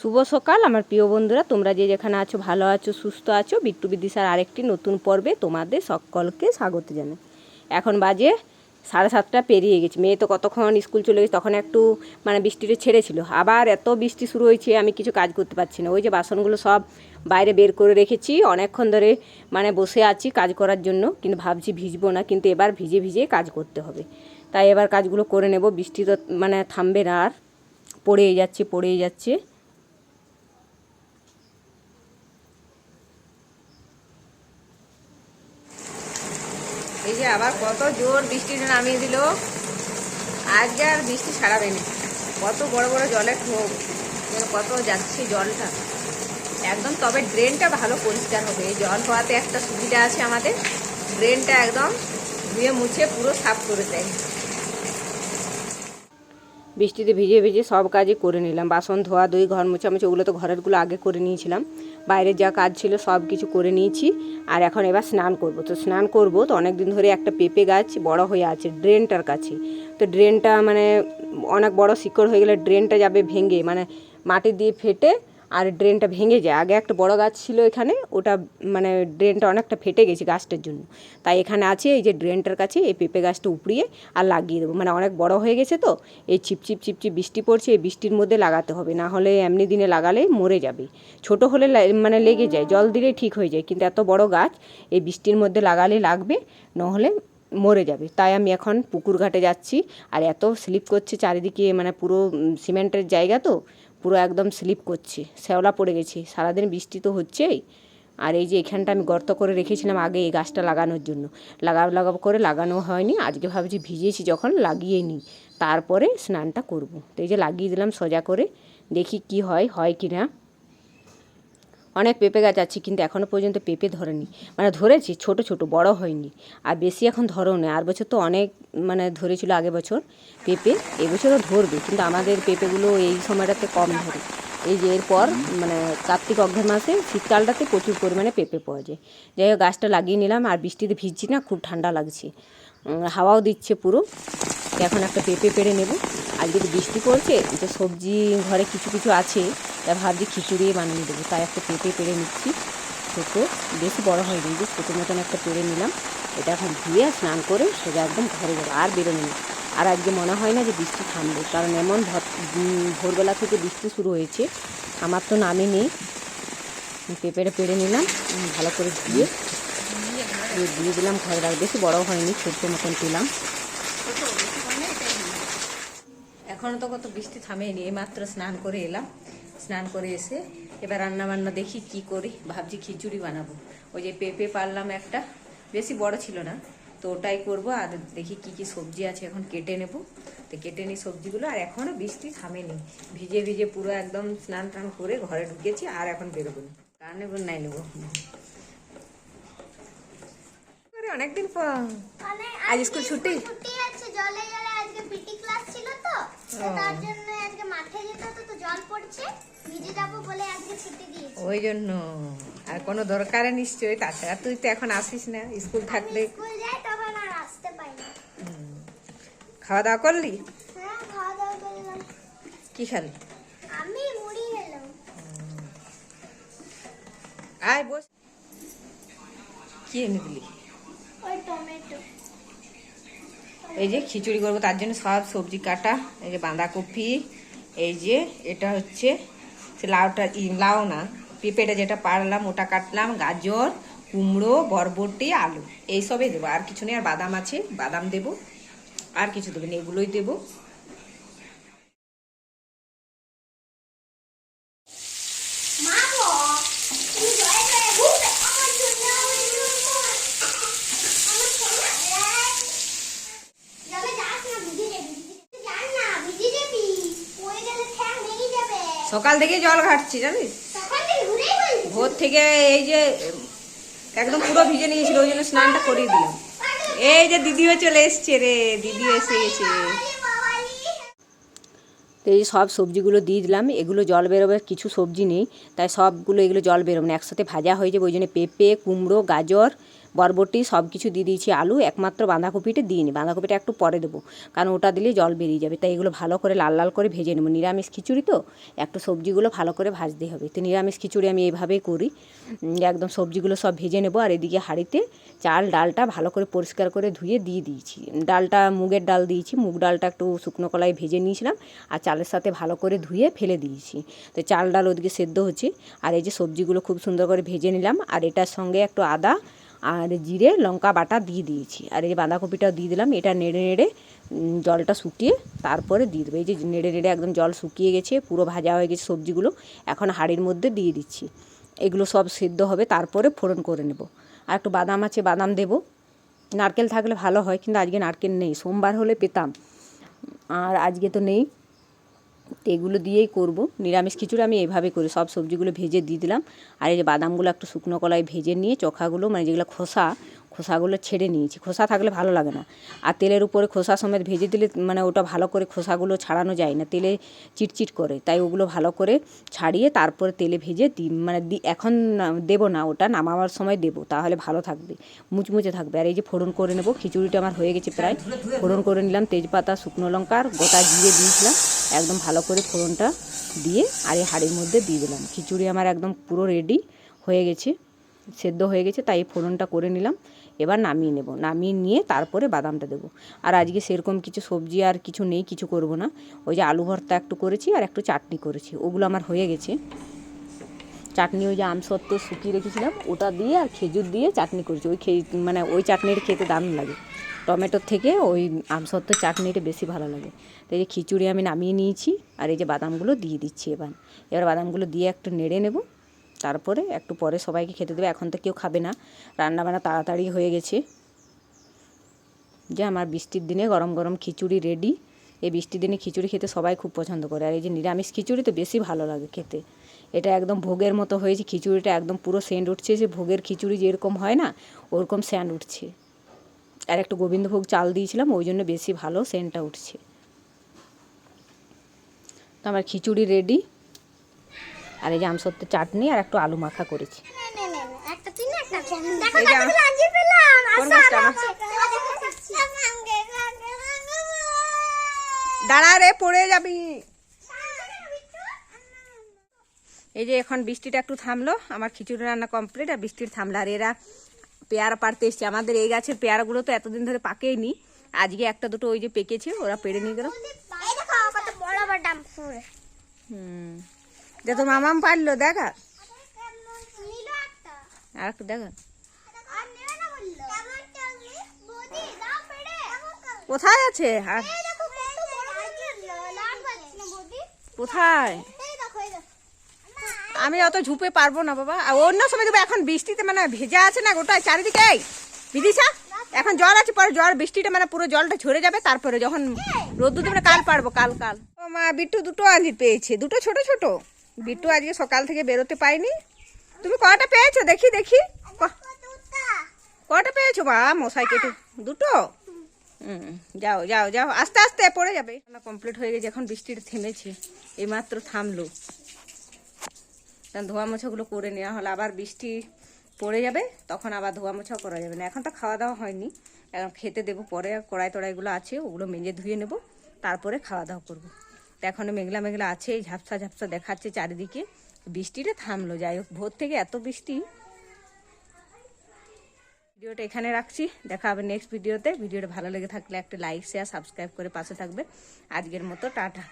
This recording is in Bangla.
শুভ সকাল আমার প্রিয় বন্ধুরা, তোমরা যে যেখানে আছো ভালো আছো, সুস্থ আছো। বিট্টু বিদিশার আরেকটি নতুন পর্বে তোমাদের সকলকে স্বাগত জানাই। এখন বাজে 7:30 পেরিয়ে গেছে। মেয়ে তো কতক্ষণ স্কুল চলে গেছে, তখন একটু বৃষ্টিটা ছেড়েছিল, আবার এত বৃষ্টি শুরু হয়েছে আমি কিছু কাজ করতে পারছি না। ওই যে বাসনগুলো সব বাইরে বের করে রেখেছি, অনেকক্ষণ ধরে বসে আছি কাজ করার জন্য, কিন্তু ভাবছি ভিজবো না, কিন্তু এবার ভিজে ভিজে কাজ করতে হবে। তাই এবার কাজগুলো করে নেব। বৃষ্টি তো থামবে না, আর পড়েই যাচ্ছে। এই যে আবার কত জোর বৃষ্টিটা নামিয়ে দিল। আজকে আর বৃষ্টি ছাড়াবে না। কত বড় বড় জলের ঢোক, কত যাচ্ছে জলটা একদম। তবে ড্রেনটা ভালো পরিষ্কার হবে। এই জল হওয়াতে একটা সুবিধা আছে আমাদের, ড্রেনটা একদম ধুয়ে মুছে পুরো সাফ করে দেয়। বৃষ্টিতে ভিজে ভিজে সব কাজই করে নিলাম। বাসন ধোয়া, দই, ঘর মোছামুছি, ওগুলো তো ঘরেরগুলো আগে করে নিয়েছিলাম। বাইরের যা কাজ ছিল সব কিছু করে নিয়েছি। আর এখন এবার স্নান করব। তো অনেক দিন ধরে একটা পেঁপে গাছ বড় হয়ে আছে ড্রেনটার কাছে। তো ড্রেনটা অনেক বড় শিকড় হয়ে গেলে ড্রেনটা যাবে ভেঙে, মাটি দিয়ে ফেটে আর ড্রেনটা ভেঙে যায়। আগে একটা বড় গাছ ছিল এখানে, ওটা ড্রেনটা অনেকটা ফেটে গেছে গাছটার জন্য। তাই এখানে আছে এই যে ড্রেনটার কাছে এই পেঁপে গাছটা উপড়িয়ে আর লাগিয়ে দেবো। অনেক বড় হয়ে গেছে তো, এই চিপচিপ বৃষ্টি পড়ছে, এই বৃষ্টির মধ্যে লাগাতে হবে, না হলে এমনি দিনে লাগালে মরে যাবে। ছোট হলে লেগে যায়, জল দিলেই ঠিক হয়ে যায়, কিন্তু এত বড় গাছ এই বৃষ্টির মধ্যে লাগালে লাগবে, নহলে মরে যাবে। তাই আমি এখন পুকুর ঘাটে যাচ্ছি। আর এত স্লিপ করছে চারিদিকে, পুরো সিমেন্টের জায়গা তো, পুরো একদম স্লিপ করছে, শ্যাওলা পড়ে গেছে। সারাদিন বৃষ্টি তো হচ্ছেই। আর এই যে এখানটা আমি গর্ত করে রেখেছিলাম আগে এই গাছটা লাগানোর জন্য, লাগাবো করে লাগানো হয়নি। আজকে ভাবছি ভিজেছি যখন লাগিয়ে নিই, তারপরে স্নানটা করব। তো এই যে লাগিয়ে দিলাম সোজা করে, দেখি কি হয় কি না। অনেক পেঁপে গাছ আছে, কিন্তু এখনও পর্যন্ত পেঁপে ধরেনি। ধরেছি ছোট ছোট, বড় হয়নি। আর বেশি এখন ধরেও নেই। আর বছর তো অনেক ধরেছিল আগে বছর পেঁপে, এবছরও ধরবে, কিন্তু আমাদের পেঁপেগুলো এই সময়টাতে কম ধরে। এই যে এরপর কার্তিক অঘ্রাণ মাসে শীতকালটাতে প্রচুর পরিমাণে পেঁপে পাওয়া যায়। যাই হোক, গাছটা লাগিয়ে নিলাম। আর বৃষ্টিতে ভিজছি না, খুব ঠান্ডা লাগছে, হাওয়াও দিচ্ছে পুরো। এখন একটা পেঁপে পেড়ে নেব। আজকে তো বৃষ্টি পড়ছে, তো সবজি ঘরে কিছু কিছু আছে, তাই ভাবছি খিচুড়ি বানিয়ে দেবো। তাই একটা পেঁপে পেড়ে নিচ্ছি, ছোটো, বেশি বড় হয়নি, যে ছোটো মতন একটা পেড়ে নিলাম। এটা এখন ধুয়ে স্নান করে সোজা একদম ঘরে যাবো, আর বেরোনো না। আর আজকে মনে হয় না যে বৃষ্টি থামবে, কারণ এমন ভোরবেলা থেকে বৃষ্টি শুরু হয়েছে, আমার তো নামে নেই। পেঁপেটা পেড়ে নিলাম, ভালো করে ধুয়ে দিয়ে দিলাম ঘরে রাখ। বেশি বড় হয়নি, ছোট্ট মতন পেলাম। এখনও তো কত বৃষ্টি থামেনি, এইমাত্র স্নান করে এলাম। স্নান করে এসে এবার রান্নাবান্না দেখি কি করি। ভাবছি খিচুড়ি বানাবো। ওই যে পেঁপে পারলাম একটা, বেশি বড় ছিল না, তো ওটাই করবো। আর দেখি কি কি সবজি আছে এখন কেটে নেব। তো কেটে নিই সবজিগুলো। আর এখনও বৃষ্টি থামেনি, ভিজে ভিজে পুরো একদম স্নান টান করে ঘরে ঢুকেছি। আর এখন বেরোবো না, কার নেবো নাই নেবো। অনেকদিন পর আজ স্কুল ছুটি। ওই জন্য আর কোনো দরকারে নিশ্চয়ই। তাছাড়া তুই তো এখন আসিস না, স্কুল থাকলে। খাওয়া দাওয়া করলি? কি খালি? আয় বস। কি এনে দিলি? এই যে খিচুড়ি করবো, তার জন্য সব সবজি কাটা। এই যে বাঁধাকপি, এই যে এটা হচ্ছে সে লাউ না, পেঁপেটা যেটা পারলাম ওটা কাটলাম, গাজর, কুমড়ো, বরবটি, আলু, এইসবই দেবো। আর কিছু নেই। আর বাদাম আছে, বাদাম দেবো। আর কিছু দেবেন, এগুলোই দেবো। সকাল থেকে জল ঘাটছি জানিস, ভোর থেকে। এই যে একদম পুরো ভিজে নিয়েছিল, ওই জন্য স্নানটা করিয়ে দিলাম। এই যে দিদিও চলে এসছে রে, দিদিও এসে গেছে। তো এই সব সবজিগুলো দিয়ে দিলাম। এগুলো জল বেরোবে, কিছু সবজি নেই, তাই সবগুলো এগুলো জল বেরোবে না, একসাথে ভাজা হয়ে যাবে। ওই জন্য পেঁপে, কুমড়ো, গাজর, বরবটি সব কিছু দিয়ে দিয়েছি, আলু, একমাত্র বাঁধাকপিটা দিইনি, বাঁধাকপিটা একটু পরে দেবো, কারণ ওটা দিলে জল বেরিয়ে যাবে। তাই এগুলো ভালো করে লাল লাল করে ভেজে নেবো। নিরামিষ খিচুড়ি তো একটু সবজিগুলো ভালো করে ভাজতে হবে। তো নিরামিষ খিচুড়ি আমি এইভাবেই করি, একদম সবজিগুলো সব ভেজে নেবো। আর এদিকে হাঁড়িতে চাল ডালটা ভালো করে পরিষ্কার করে ধুয়ে দিয়ে দিয়েছি। ডালটা মুগের ডাল দিয়েছি, মুগ ডালটা একটু শুকনো কলাই ভেজে নিয়েছিলাম আর চালের সাথে ভালো করে ধুয়ে ফেলে দিয়েছি। তো চাল ডাল ওদিকে সেদ্ধ হচ্ছে, আর এই যে সবজিগুলো খুব সুন্দর করে ভেজে নিলাম। আর এটার সঙ্গে একটু আদা আর জিরে লঙ্কা বাটা দিয়ে দিয়েছি। আর এই যে বাঁধাকপিটাও দিয়ে দিলাম। এটা নেড়ে নেড়ে জলটা শুকিয়ে তারপরে দিয়ে দেবো। এই যে নেড়ে নেড়ে একদম জল শুকিয়ে গেছে, পুরো ভাজা হয়ে গেছে সবজিগুলো। এখন হাঁড়ির মধ্যে দিয়ে দিচ্ছি। এগুলো সব সেদ্ধ হবে, তারপরে ফোড়ন করে নেব। আর একটু বাদাম আছে, বাদাম দেবো। নারকেল থাকলে ভালো হয়, কিন্তু আজকে নারকেল নেই, সোমবার হলে পেতাম, আর আজকে তো নেই। তো এগুলো দিয়েই করব নিরামিষ খিচুড়ি। আমি এইভাবে করি, সব সবজিগুলো ভেজে দিয়ে দিলাম। আর এই যে বাদামগুলো একটু শুকনো কলাই ভেজে নিয়ে চোখাগুলো, মানে যেগুলো খোসাগুলো ছেড়ে নিয়েছি। খোসা থাকলে ভালো লাগে না, আর তেলের উপরে খোসা সমেত ভেজে দিলে মানে ওটা ভালো করে খোসাগুলো ছাড়ানো যায় না, তেলে চিটচিট করে। তাই ওগুলো ভালো করে ছাড়িয়ে তারপরে তেলে ভেজে এখন দেবো না, ওটা নামাবার সময় দেবো, তাহলে ভালো থাকবে, মুচমুচে থাকবে। আর এই যে ফোড়ন করে নেব। খিচুড়িটা আমার হয়ে গেছে প্রায়, ফোড়ন করে নিলাম। তেজপাতা, শুকনো লঙ্কা আর গোটা জিরে দিয়েছিলাম, একদম ভালো করে ফোড়নটা দিয়ে আর এই হাঁড়ির মধ্যে দিয়ে দিলাম। খিচুড়ি আমার একদম পুরো রেডি হয়ে গেছে, সেদ্ধ হয়ে গেছে। তাই ফোড়নটা করে নিলাম। এবার নামিয়ে নেব, নামিয়ে নিয়ে তারপরে বাদামটা দেবো। আর আজকে সেরকম কিছু সবজি আর কিছু নেই, কিছু করব না। ওই যে আলু ভর্তা একটু করেছি আর একটু চাটনি করেছি, ওগুলো আমার হয়ে গেছে। চাটনি ওই যে আমসত্ত্ব শুকিয়ে রেখেছিলাম, ওটা দিয়ে আর খেজুর দিয়ে চাটনি করেছি। মানে ওই চাটনিটা খেতে দারুণ লাগে, টমেটোর থেকে ওই আমসত্ত্ব চাটনিটা বেশি ভালো লাগে। তো এই যে খিচুড়ি আমি নামিয়ে নিয়েছি, আর এই যে বাদামগুলো দিয়ে দিচ্ছি। এবার বাদামগুলো দিয়ে একটু নেড়ে নেব, তারপরে একটু পরে সবাইকে খেতে দেবে। এখন তো কেউ খাবে না, রান্নাবান্না তাড়াতাড়ি হয়ে গেছে। যে আমার বৃষ্টির দিনে গরম গরম খিচুড়ি রেডি। এই বৃষ্টির দিনে খিচুড়ি খেতে সবাই খুব পছন্দ করে, আর এই যে নিরামিষ খিচুড়ি তো বেশি ভালো লাগে খেতে। এটা একদম ভোগের মতো হয়েছে খিচুড়িটা, একদম পুরো সেন্ট উঠছে, যে ভোগের খিচুড়ি যেরকম হয় না ওরকম সেন্ট উঠছে। আর একটু গোবিন্দভোগ চাল দিয়েছিলাম, ওই জন্য বেশি ভালো সেন্টটা উঠছে। তো আমার খিচুড়ি রেডি। আর এই যে আমসত্ত্বের চাটনি আর একটু আলু মাখা করেছি। দাঁড়া রে, পড়ে যাবি। এই যে এখন বৃষ্টিটা একটু থামলো, আমার খিচুড়ি রান্না কমপ্লিট, আর বৃষ্টির থামলো। আর এরা পেয়ারা পাড়তে এসছে। আমাদের এই গাছের পেয়ারাগুলো তো এতদিন ধরে পাকেইনি, আজকে একটা দুটো ওই যে পেকেছে, ওরা পেড়ে নিয়ে গেল। যে তো মামাম পারলো, দেখা আর একটু দেখা কোথায় আছে, আর কোথায়, আমি অত ঝুপে পারবো না বাবা। আর অন্য সময় দেবো, এখন বৃষ্টিতে মানে ভেজা আছে না গোটায় চারিদিকে। বিদিশা, এখন জল আছে, পরে জল বৃষ্টিটা মানে পুরো জলটা ঝরে যাবে, তারপরে যখন রোদ্দুর দেবে কাল পারবো, কাল। ও মা, বিট্টু দুটো আলি পেয়েছে, দুটো ছোট ছোট। বিট্টু আজকে সকাল থেকে বেরোতে পাইনি। তুমি কটা পেয়েছো দেখি দেখি, কটা পেয়েছো? বা মশাই কেটে দুটো। যাও যাও যাও, আস্তে আস্তে পড়ে যাবে। কমপ্লিট হয়ে গেছে, এখন বৃষ্টিটা থেমেছে, এইমাত্র থামলো। ধোয়া মোছাগুলো করে নেওয়া হলো, আবার বৃষ্টি পড়ে যাবে, তখন আবার ধোয়া মোছা করা যাবে না। এখন তো খাওয়া দাওয়া হয়নি, এখন খেতে দেবো পরে। কড়াই টড়াইগুলো আছে, ওগুলো মেজে ধুয়ে নেব, তারপরে খাওয়া দাওয়া করবো। তো এখনও মেঘলা মেঘলা আছে, ঝাপসা ঝাপসা দেখাচ্ছে চারিদিকে। বৃষ্টিটা থামলো, যাই হোক, ভোর থেকে এত বৃষ্টি। ভিডিওটা এখানে রাখছি, দেখা হবে নেক্সট ভিডিওতে। ভিডিওটা ভালো লেগে থাকলে একটা লাইক, শেয়ার, সাবস্ক্রাইব করে পাশে থাকবে। আজকের মতো টাটা।